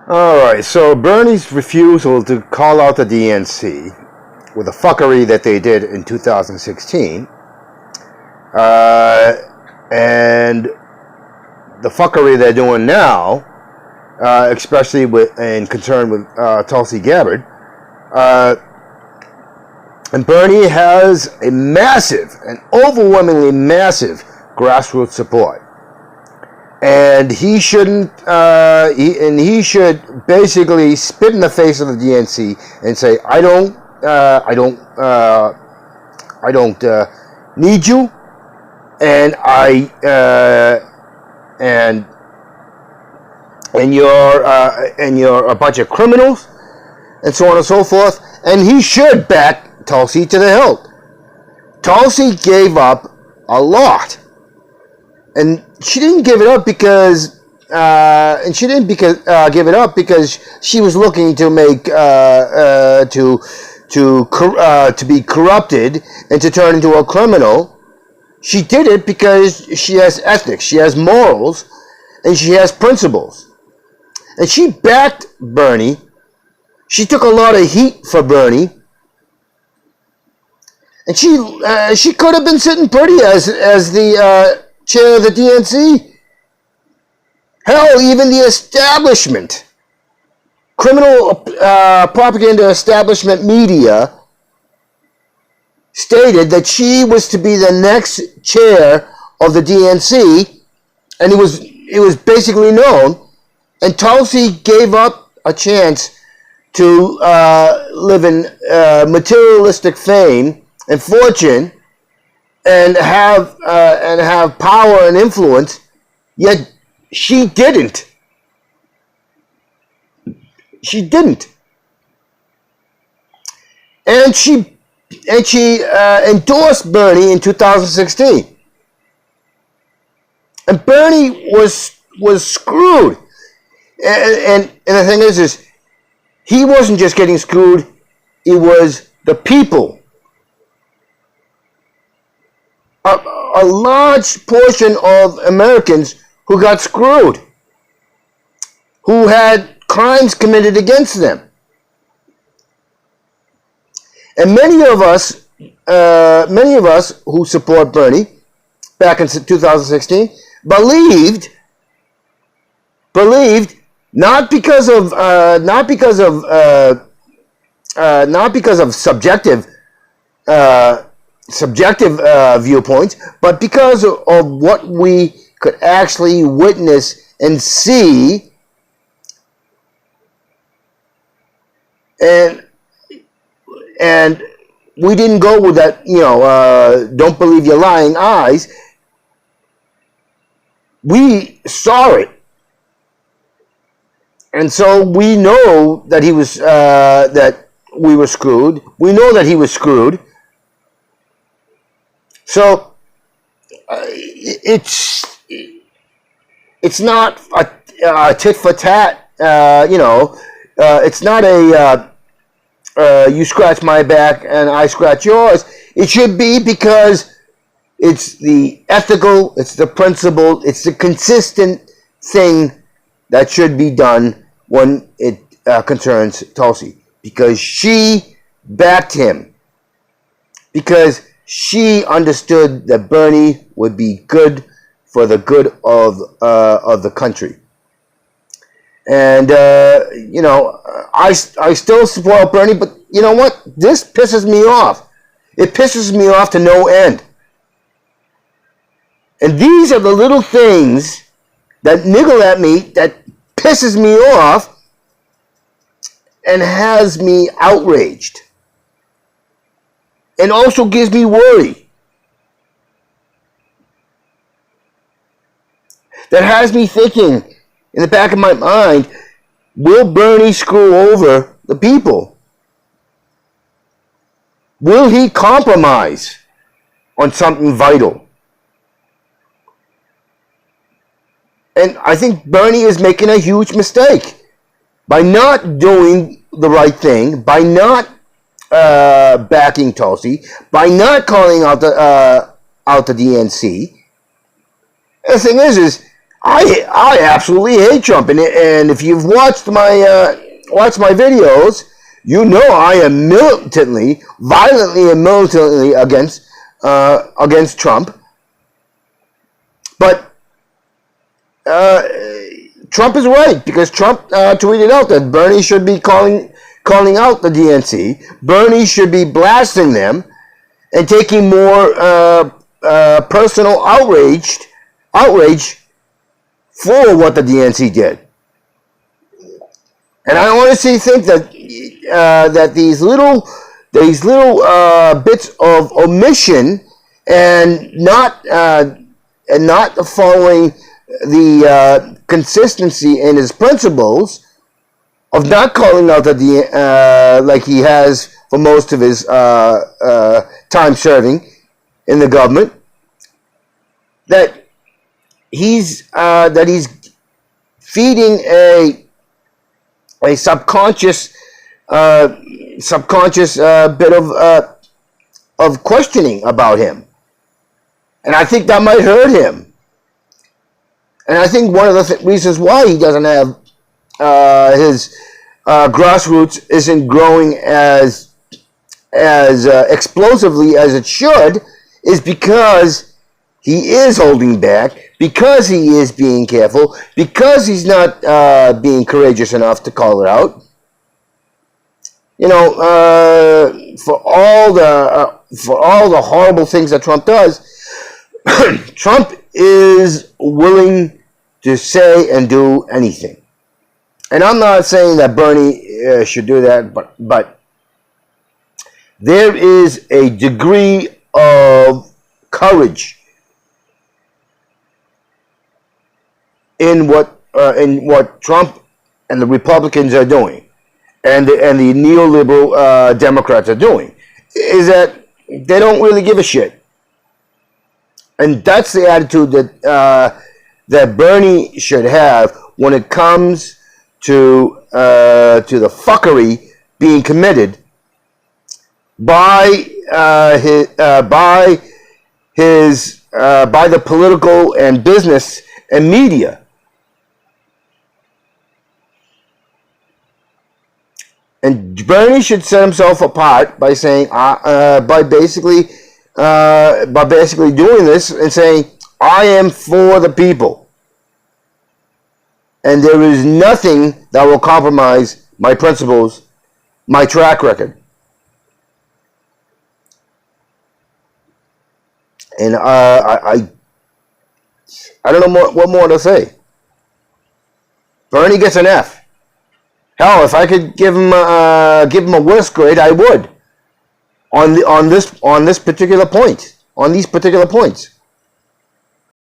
All right, so Bernie's refusal to call out the DNC with the fuckery that they did in 2016, and the fuckery they're doing now, especially in concern with Tulsi Gabbard, and Bernie has a massive, an overwhelmingly massive grassroots support. And he shouldn't. He should basically spit in the face of the DNC and say, "I don't need you, and you're a bunch of criminals, and so on and so forth." And he should back Tulsi to the hilt. Tulsi gave up a lot. And she didn't give it up because, give it up because she was looking to make to be corrupted and to turn into a criminal. She did it because she has ethics, she has morals, and she has principles. And she backed Bernie. She took a lot of heat for Bernie. And she could have been sitting pretty as the chair of the DNC. Hell, even the establishment, criminal propaganda establishment media, stated that she was to be the next chair of the DNC, and it was basically known. And Tulsi gave up a chance to live in materialistic fame and fortune, and have power and influence, yet she didn't. She didn't, and she endorsed Bernie in 2016, and Bernie was screwed. And the thing is he wasn't just getting screwed; it was the people. A large portion of Americans who got screwed, who had crimes committed against them. And many of us who support Bernie back in 2016 believed not because of subjective viewpoints, but because of what we could actually witness and see, and we didn't go with that, don't believe your lying eyes. We saw it, and so we know that that we were screwed. We know that he was screwed. So it's not a tit for tat. It's not a you scratch my back and I scratch yours. It should be because it's the ethical, it's the principle, it's the consistent thing that should be done when it concerns Tulsi, because she backed him, because she understood that Bernie would be good for the good of the country. And I still support Bernie, but you know what? This pisses me off. It pisses me off to no end. And these are the little things that niggle at me, that pisses me off and has me outraged. And also gives me worry. That has me thinking in the back of my mind, will Bernie screw over the people? Will he compromise on something vital? And I think Bernie is making a huge mistake by not doing the right thing, by not backing Tulsi, by not calling out the DNC. The thing is I absolutely hate Trump, and if you've watched my videos, you know I am violently and militantly against Trump. But Trump is right, because Trump tweeted out that Bernie should be calling out the DNC. Bernie should be blasting them and taking more personal outrage for what the DNC did. And I honestly think that that these little bits of omission and not following the consistency in his principles of not calling out the like he has for most of his time serving in the government, that he's feeding a subconscious bit of questioning about him, and I think that might hurt him. And I think one of the reasons why he doesn't have his grassroots isn't growing as explosively as it should is because he is holding back, because he is being careful, because he's not being courageous enough to call it out. You know, for all the horrible things that Trump does, Trump is willing to say and do anything. And I'm not saying that Bernie should do that, but there is a degree of courage in what Trump and the Republicans are doing, and the neoliberal Democrats are doing, is that they don't really give a shit, and that's the attitude that Bernie should have when it comes to the fuckery being committed by the political and business and media. And Bernie should set himself apart by saying, by basically doing this and saying, I am for the people, and there is nothing that will compromise my principles, my track record. And I don't know what more to say. Bernie gets an F. Hell, if I could give him a worse grade, I would. On this particular point, on these particular points.